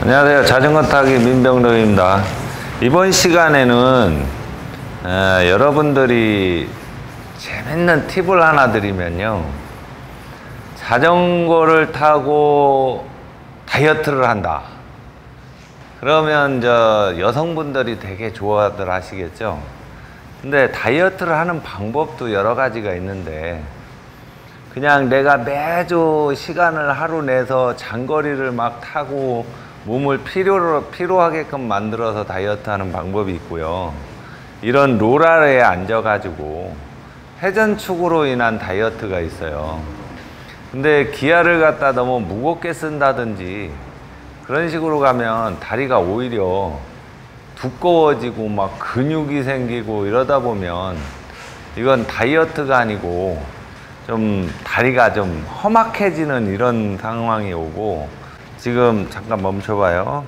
안녕하세요. 자전거 타기 민병덕입니다. 이번 시간에는 여러분들이 재밌는 팁을 하나 드리면요, 자전거를 타고 다이어트를 한다 그러면 여성분들이 되게 좋아들 하시겠죠. 근데 다이어트를 하는 방법도 여러 가지가 있는데, 그냥 내가 매주 시간을 하루 내서 장거리를 막 타고 몸을 피로하게끔 만들어서 다이어트 하는 방법이 있고요, 이런 롤아래에 앉아가지고 회전축으로 인한 다이어트가 있어요. 근데 기아를 갖다 너무 무겁게 쓴다든지 그런 식으로 가면 다리가 오히려 두꺼워지고 막 근육이 생기고 이러다 보면 이건 다이어트가 아니고 좀 다리가 좀 험악해지는 이런 상황이 오고, 지금 잠깐 멈춰봐요.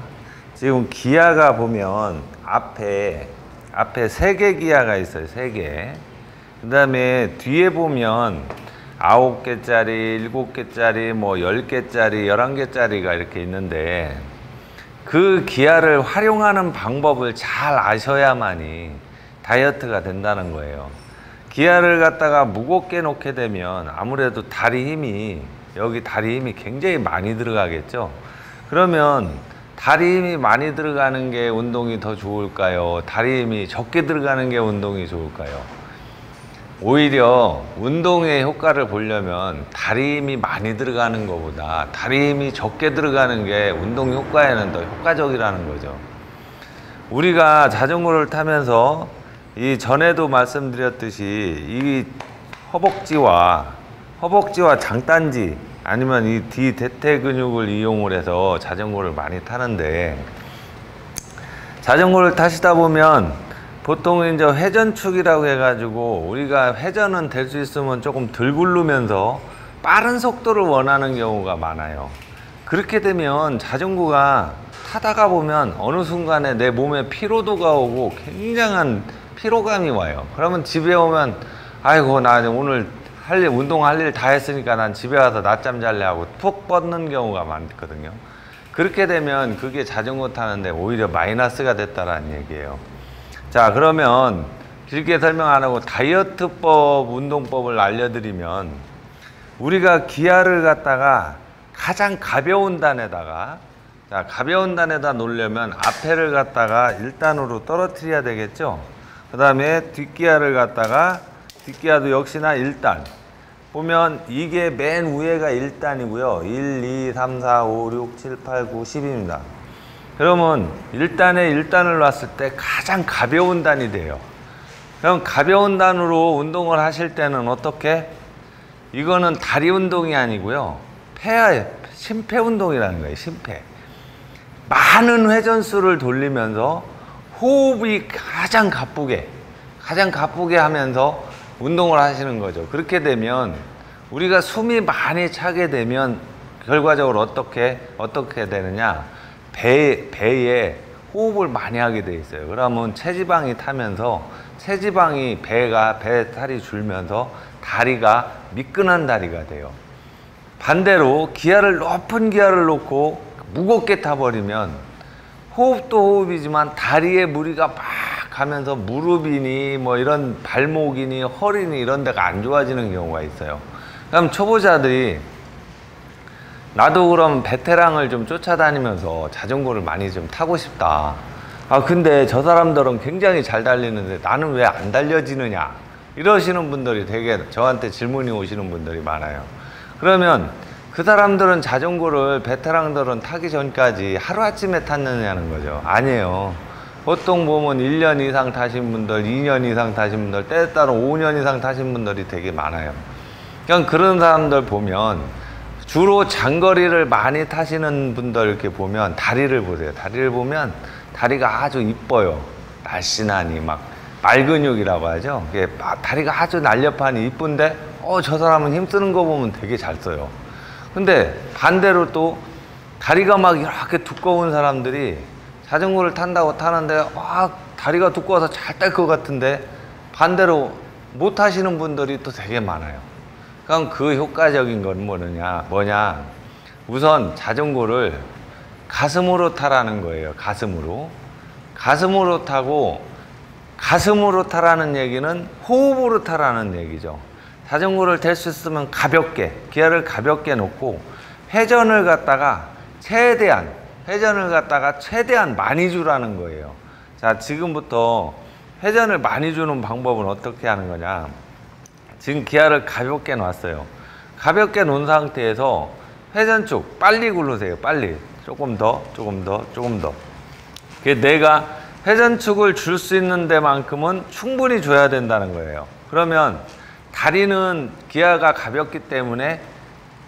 지금 기아가 보면 앞에 3개 기아가 있어요. 3개. 그 다음에 뒤에 보면 9개짜리, 7개짜리, 뭐 10개짜리, 11개짜리가 이렇게 있는데, 그 기아를 활용하는 방법을 잘 아셔야만이 다이어트가 된다는 거예요. 기아를 갖다가 무겁게 놓게 되면 아무래도 여기 다리 힘이 굉장히 많이 들어가겠죠. 그러면 다리 힘이 많이 들어가는 게 운동이 더 좋을까요? 다리 힘이 적게 들어가는 게 운동이 좋을까요? 오히려 운동의 효과를 보려면 다리 힘이 많이 들어가는 것보다 다리 힘이 적게 들어가는 게 운동 효과에는 더 효과적이라는 거죠. 우리가 자전거를 타면서 이 전에도 말씀드렸듯이 이 허벅지와 장단지 아니면 이 뒤 대퇴 근육을 이용을 해서 자전거를 많이 타는데, 자전거를 타시다 보면 보통 이제 회전축이라고 해가지고 우리가 회전은 될 수 있으면 조금 덜 굴르면서 빠른 속도를 원하는 경우가 많아요. 그렇게 되면 자전거가 타다가 보면 어느 순간에 내 몸에 피로도가 오고 굉장한 피로감이 와요. 그러면 집에 오면 아이고, 나 오늘 운동할 일 다 했으니까 난 집에 가서 낮잠 잘래 하고 푹 뻗는 경우가 많거든요. 그렇게 되면 그게 자전거 타는데 오히려 마이너스가 됐다라는 얘기예요. 자, 그러면 길게 설명 안 하고 다이어트법, 운동법을 알려드리면, 우리가 기아를 갖다가 가장 가벼운 단에다가, 자, 가벼운 단에다 놓으려면 앞에를 갖다가 1단으로 떨어뜨려야 되겠죠. 그 다음에 뒷기아도 역시나 1단. 보면 이게 맨 위에가 1단이고요. 1, 2, 3, 4, 5, 6, 7, 8, 9, 10입니다. 그러면 1단에 1단을 놨을 때 가장 가벼운 단이 돼요. 그럼 가벼운 단으로 운동을 하실 때는 어떻게? 이거는 다리 운동이 아니고요, 심폐 운동이라는 거예요. 심폐. 많은 회전수를 돌리면서 호흡이 가장 가쁘게 하면서 운동을 하시는 거죠. 그렇게 되면 우리가 숨이 많이 차게 되면 결과적으로 어떻게 되느냐, 배에 호흡을 많이 하게 돼 있어요. 그러면 체지방이 타면서 배 살이 줄면서 다리가 미끈한 다리가 돼요. 반대로 높은 기아를 놓고 무겁게 타버리면 호흡도 호흡이지만 다리에 무리가 막 가면서 무릎이니 뭐 이런 발목이니 허리니 이런 데가 안 좋아지는 경우가 있어요. 그럼 초보자들이, 나도 그럼 베테랑을 좀 쫓아다니면서 자전거를 많이 좀 타고 싶다. 근데 저 사람들은 굉장히 잘 달리는데 나는 왜 안 달려지느냐, 이러시는 분들이 되게 저한테 질문이 오시는 분들이 많아요. 그러면 그 사람들은 자전거를, 베테랑들은 타기 전까지 하루아침에 탔느냐는 거죠. 아니에요. 보통 보면 1년 이상 타신 분들, 2년 이상 타신 분들, 때에 따라 5년 이상 타신 분들이 되게 많아요. 그냥 그런 사람들 보면, 주로 장거리를 많이 타시는 분들 이렇게 보면 다리를 보세요. 다리를 보면 다리가 아주 이뻐요. 날씬하니 막 말근육이라고 하죠. 다리가 아주 날렵하니 이쁜데 저 사람은 힘쓰는 거 보면 되게 잘 써요. 근데 반대로 또 다리가 막 이렇게 두꺼운 사람들이 자전거를 타는데 다리가 두꺼워서 잘 딸 것 같은데 반대로 못 하시는 분들이 또 되게 많아요. 그럼 그 효과적인 건 뭐냐, 우선 자전거를 가슴으로 타라는 거예요. 가슴으로 타고, 가슴으로 타라는 얘기는 호흡으로 타라는 얘기죠. 자전거를 탈 수 있으면 가볍게, 기아를 가볍게 놓고 회전을 갖다가 최대한 많이 주라는 거예요. 자, 지금부터 회전을 많이 주는 방법은 어떻게 하는 거냐. 지금 기아를 가볍게 놨어요. 가볍게 놓은 상태에서 회전축 빨리 굴르세요. 빨리. 조금 더. 내가 회전축을 줄 수 있는 데만큼은 충분히 줘야 된다는 거예요. 그러면 다리는 기아가 가볍기 때문에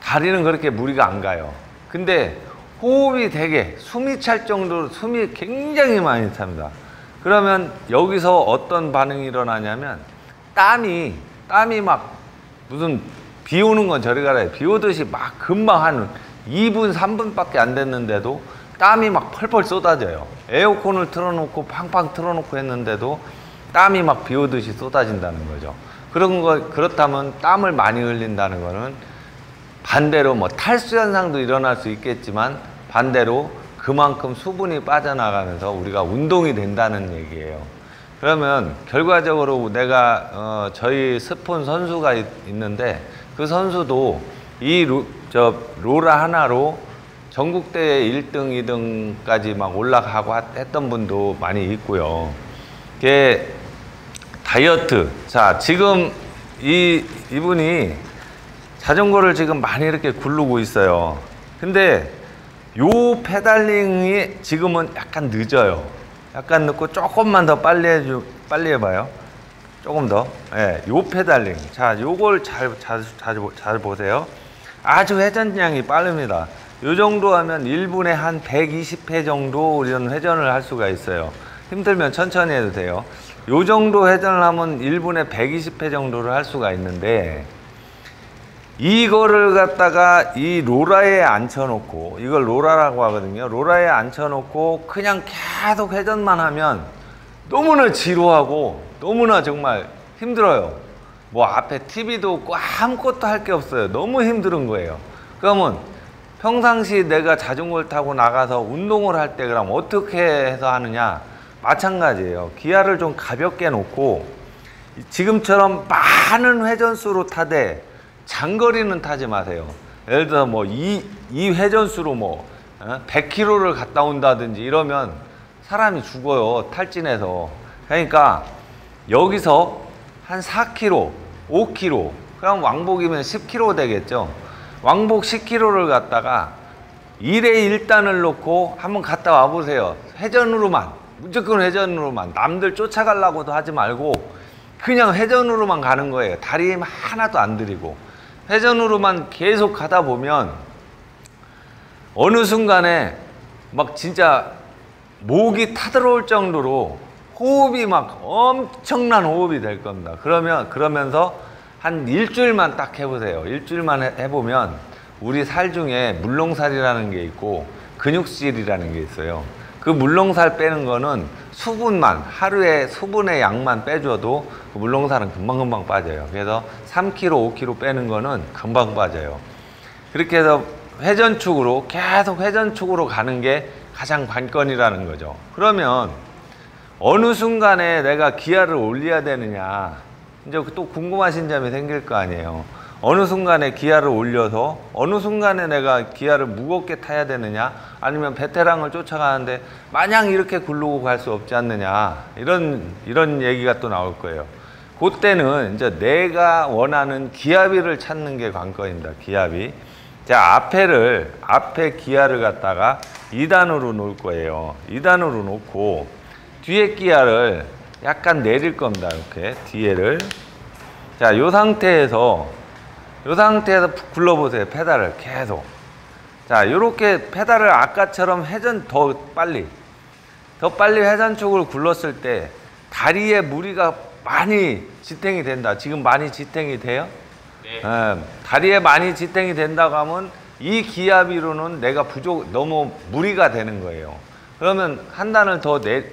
다리는 그렇게 무리가 안 가요. 근데 호흡이 되게 숨이 찰 정도로 숨이 굉장히 많이 찹니다. 그러면 여기서 어떤 반응이 일어나냐면 땀이 막 무슨 비 오는 건 저리 가라. 비 오듯이 막 금방 한 2분, 3분밖에 안 됐는데도 땀이 막 펄펄 쏟아져요. 에어컨을 틀어놓고 팡팡 틀어놓고 했는데도 땀이 막 비 오듯이 쏟아진다는 거죠. 그렇다면 땀을 많이 흘린다는 거는 반대로 뭐 탈수 현상도 일어날 수 있겠지만 반대로 그만큼 수분이 빠져나가면서 우리가 운동이 된다는 얘기예요. 그러면 결과적으로 내가 저희 스폰 선수가 있는데 그 선수도 이 로라 하나로 전국대회 1등, 2등까지 막 올라가고 했던 분도 많이 있고요. 이게 다이어트. 자, 지금 이분이 자전거를 지금 많이 이렇게 굴르고 있어요. 근데 요 페달링이 지금은 약간 늦어요. 약간 늦고 조금만 더 빨리 해봐요. 조금 더. 예, 요 페달링. 자, 요걸 잘 보세요. 아주 회전량이 빠릅니다. 요 정도 하면 1분에 한 120회 정도 이런 회전을 할 수가 있어요. 힘들면 천천히 해도 돼요. 요 정도 회전을 하면 1분에 120회 정도를 할 수가 있는데 이거를 갖다가 이 로라에 앉혀놓고, 이걸 로라라고 하거든요. 로라에 앉혀놓고 그냥 계속 회전만 하면 너무나 지루하고 너무나 정말 힘들어요. 뭐 앞에 TV도 없고 아무것도 할 게 없어요. 너무 힘든 거예요. 그러면 평상시 내가 자전거를 타고 나가서 운동을 할 때 그럼 어떻게 해서 하느냐? 마찬가지예요. 기아를 좀 가볍게 놓고 지금처럼 많은 회전수로 타되 장거리는 타지 마세요. 예를 들어 뭐 이 회전수로 뭐 100km를 갔다 온다든지 이러면 사람이 죽어요. 탈진해서. 그러니까 여기서 한 4km, 5km, 그럼 왕복이면 10km 되겠죠. 왕복 10km를 갔다가 1회 1단을 놓고 한번 갔다 와보세요. 회전으로만, 무조건 회전으로만. 남들 쫓아가려고도 하지 말고 그냥 회전으로만 가는 거예요. 다리 힘 하나도 안 들이고 회전으로만 계속 가다 보면 어느 순간에 막 진짜 목이 타들어올 정도로 호흡이 막 엄청난 호흡이 될 겁니다. 그러면서 한 일주일만 딱 해보세요. 일주일만 해보면 우리 살 중에 물렁살이라는 게 있고 근육질이라는 게 있어요. 그 물렁살 빼는 거는 수분만, 하루에 수분의 양만 빼줘도 그 물렁살은 금방금방 빠져요. 그래서 3kg, 5kg 빼는 거는 금방 빠져요. 그렇게 해서 회전축으로, 계속 회전축으로 가는 게 가장 관건이라는 거죠. 그러면 어느 순간에 내가 기아를 올려야 되느냐, 이제 또 궁금하신 점이 생길 거 아니에요. 어느 순간에 기아를 올려서 어느 순간에 내가 기아를 무겁게 타야 되느냐, 아니면 베테랑을 쫓아가는데 마냥 이렇게 굴르고 갈 수 없지 않느냐, 이런 얘기가 또 나올 거예요. 그때는 이제 내가 원하는 기압비를 찾는 게 관건입니다. 기압비. 자, 앞에 기아를 갖다가 2단으로 놓을 거예요. 2단으로 놓고 뒤에 기아를 약간 내릴 겁니다. 이렇게 뒤에를. 자, 요 상태에서 굴러보세요. 페달을 계속. 자, 요렇게 페달을 아까처럼 더 빨리 회전축을 굴렀을 때 다리에 무리가 많이 지탱이 된다. 지금 많이 지탱이 돼요? 네. 다리에 많이 지탱이 된다고 하면 이 기압비로는 내가 너무 무리가 되는 거예요. 그러면 한 단을 더 이제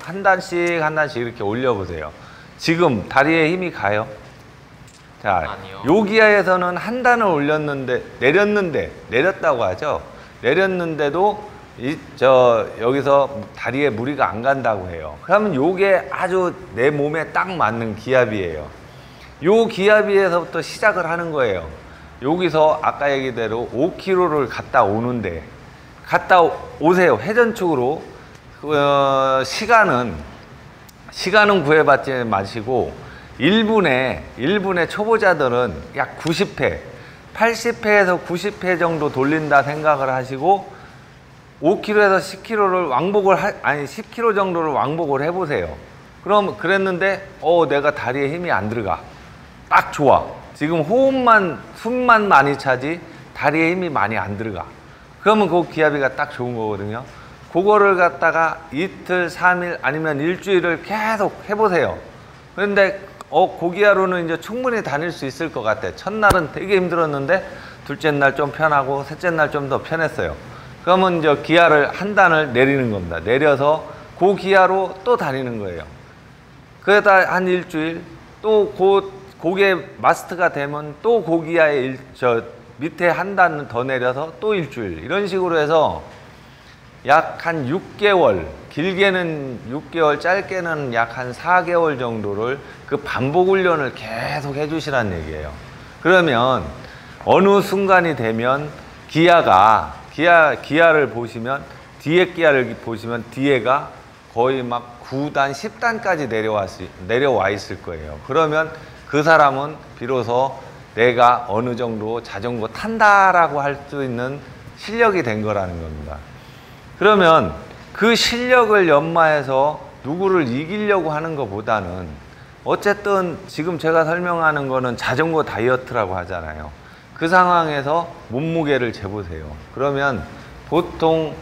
한 단씩 이렇게 올려보세요. 지금 다리에 힘이 가요? 자, 아니요. 요 기아에서는 한 단을 내렸다고 하죠. 내렸는데도 여기서 다리에 무리가 안 간다고 해요. 그러면 요게 아주 내 몸에 딱 맞는 기압이에요. 요 기압에서부터 시작을 하는 거예요. 여기서 아까 얘기대로 5km를 갔다 오는데, 갔다 오세요. 회전축으로. 시간은 구해받지 마시고 1분에 초보자들은 약 90회, 80회에서 90회 정도 돌린다 생각을 하시고 5km에서 10km를 10km 정도를 왕복을 해보세요. 그럼 그랬는데 내가 다리에 힘이 안 들어가. 딱 좋아. 지금 숨만 많이 차지 다리에 힘이 많이 안 들어가. 그러면 그 기압이가 딱 좋은 거거든요. 그거를 갖다가 이틀, 3일 아니면 일주일을 계속 해보세요. 그런데 고기야로는 이제 충분히 다닐 수 있을 것 같아요. 첫날은 되게 힘들었는데 둘째 날 좀 편하고 셋째 날 좀 더 편했어요. 그러면 이제 기아를 한 단을 내리는 겁니다. 내려서 그 기아로 또 다니는 거예요. 그러다 한 일주일, 또 그게 마스터가 되면 또 그 기아에 밑에 한 단 더 내려서 또 일주일, 이런 식으로 해서 약 한 6개월, 길게는 6개월, 짧게는 약 한 4개월 정도를 그 반복 훈련을 계속 해주시라는 얘기예요. 그러면 어느 순간이 되면 기아를 보시면, 뒤에 기아를 보시면 뒤에가 거의 막 9단, 10단까지 내려와 있을 거예요. 그러면 그 사람은 비로소 내가 어느 정도 자전거 탄다라고 할 수 있는 실력이 된 거라는 겁니다. 그러면 그 실력을 연마해서 누구를 이기려고 하는 것보다는, 어쨌든 지금 제가 설명하는 거는 자전거 다이어트라고 하잖아요. 그 상황에서 몸무게를 재보세요. 그러면 보통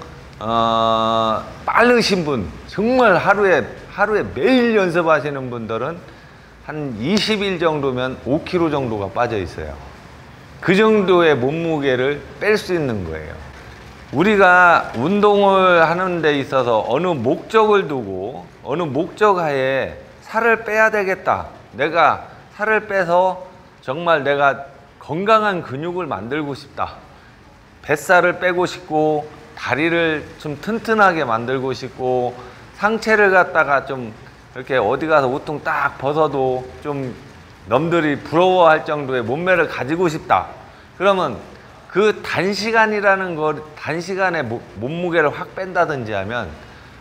빠르신 분, 정말 하루에 매일 연습하시는 분들은 한 20일 정도면 5kg 정도가 빠져 있어요. 그 정도의 몸무게를 뺄 수 있는 거예요. 우리가 운동을 하는 데 있어서 어느 목적을 두고, 어느 목적 하에 살을 빼야 되겠다, 내가 살을 빼서 정말 내가 건강한 근육을 만들고 싶다, 뱃살을 빼고 싶고 다리를 좀 튼튼하게 만들고 싶고 상체를 갖다가 좀 이렇게 어디 가서 우통 딱 벗어도 좀 남들이 부러워할 정도의 몸매를 가지고 싶다. 그러면 그 단시간에 몸무게를 확 뺀다든지 하면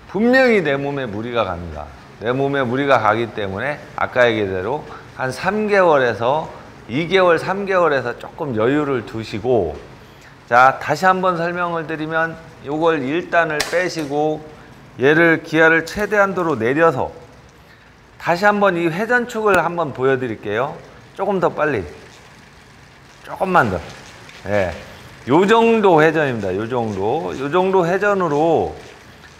분명히 내 몸에 무리가 갑니다. 내 몸에 무리가 가기 때문에 아까 얘기대로 한 3개월에서 2개월, 3개월에서 조금 여유를 두시고, 자, 다시 한번 설명을 드리면 요걸 1단을 빼시고 얘를 기아를 최대한도로 내려서 다시 한번 이 회전축을 한번 보여드릴게요. 조금 더 빨리, 조금만 더. 예, 요 정도 회전입니다. 요 정도 회전으로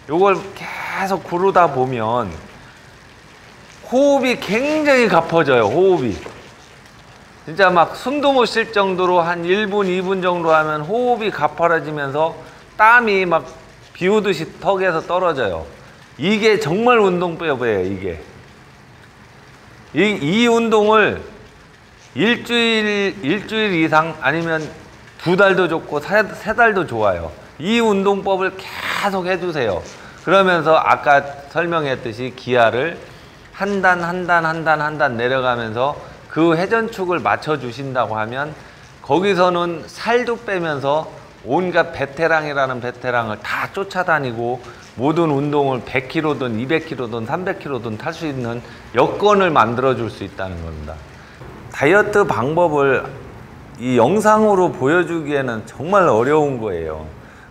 요걸 계속 구르다 보면 호흡이 굉장히 가빠져요. 호흡이 진짜 막 숨도 못 쉴 정도로 한 1분, 2분 정도 하면 호흡이 가파라지면서 땀이 막 비 오듯이 턱에서 떨어져요. 이게 정말 운동법이에요. 이게 이 운동을 일주일 이상 아니면 2달도 좋고 3달도 좋아요. 이 운동법을 계속 해주세요. 그러면서 아까 설명했듯이 기아를 한 단 내려가면서 그 회전축을 맞춰 주신다고 하면 거기서는 살도 빼면서 온갖 베테랑이라는 베테랑을 다 쫓아다니고 모든 운동을 100km든 200km든 300km든 탈 수 있는 여건을 만들어 줄 수 있다는 겁니다. 다이어트 방법을 이 영상으로 보여주기에는 정말 어려운 거예요.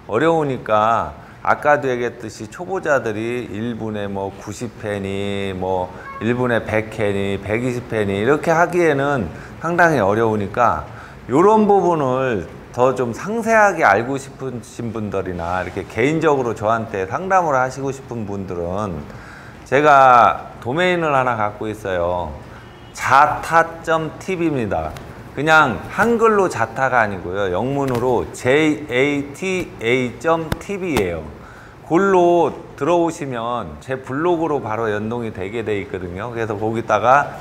어려우니까 아까도 얘기했듯이 초보자들이 1분에 뭐 90회니 뭐 1분에 100회니 120회니 이렇게 하기에는 상당히 어려우니까 이런 부분을 더 좀 상세하게 알고 싶으신 분들이나 이렇게 개인적으로 저한테 상담을 하시고 싶은 분들은 제가 도메인을 하나 갖고 있어요. 자타.tv입니다. 그냥 한글로 자타가 아니고요. 영문으로 jata.tv예요. 골로 들어오시면 제 블로그로 바로 연동이 되게 돼 있거든요. 그래서 거기다가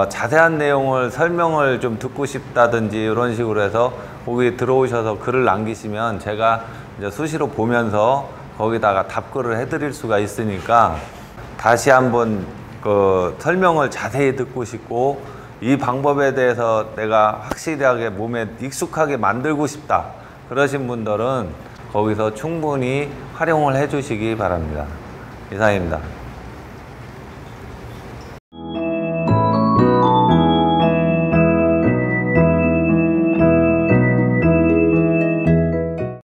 자세한 내용을 설명을 좀 듣고 싶다든지 이런 식으로 해서 거기 들어오셔서 글을 남기시면 제가 이제 수시로 보면서 거기다가 답글을 해드릴 수가 있으니까 다시 한번 그 설명을 자세히 듣고 싶고 이 방법에 대해서 내가 확실하게 몸에 익숙하게 만들고 싶다 그러신 분들은 거기서 충분히 활용을 해 주시기 바랍니다. 이상입니다.